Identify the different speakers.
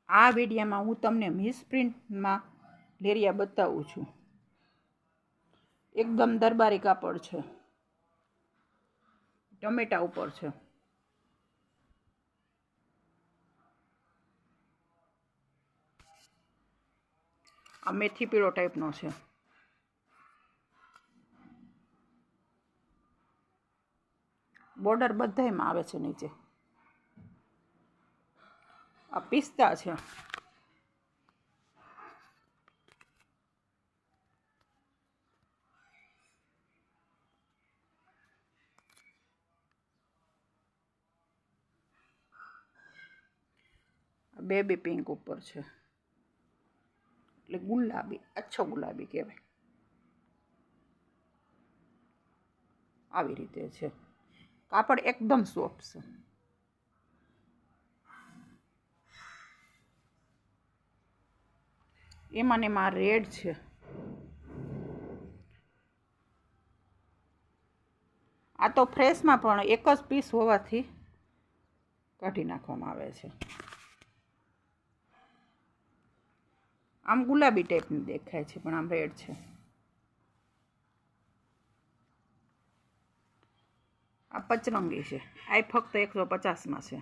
Speaker 1: આ વિડીયોમાં હું તમને મિસપ્રિન્ટમાં લેરિયા બતાવું છું. એકદમ દરબારી કાપડ છે, ટમેટા ઉપર છે. આ મેથી પીળો ટાઈપનો છે. બોર્ડર બધાયમાં આવે છે નીચે. આ પિસ્તા છે. બેબી પિંક ઉપર છે, એટલે ગુલાબી, આછો ગુલાબી કહેવાય. આવી રીતે છે. કાપડ એકદમ સોફ્ટ છે. એમાં ને એમાં રેડ છે. આ તો ફ્રેશમાં પણ એક જ પીસ હોવાથી કાઢી નાખવામાં આવે છે. આમ ગુલાબી ટાઈપની દેખાય છે, પણ આમ રેડ છે. આ પચરંગી છે. આ ફક્ત 150માં છે.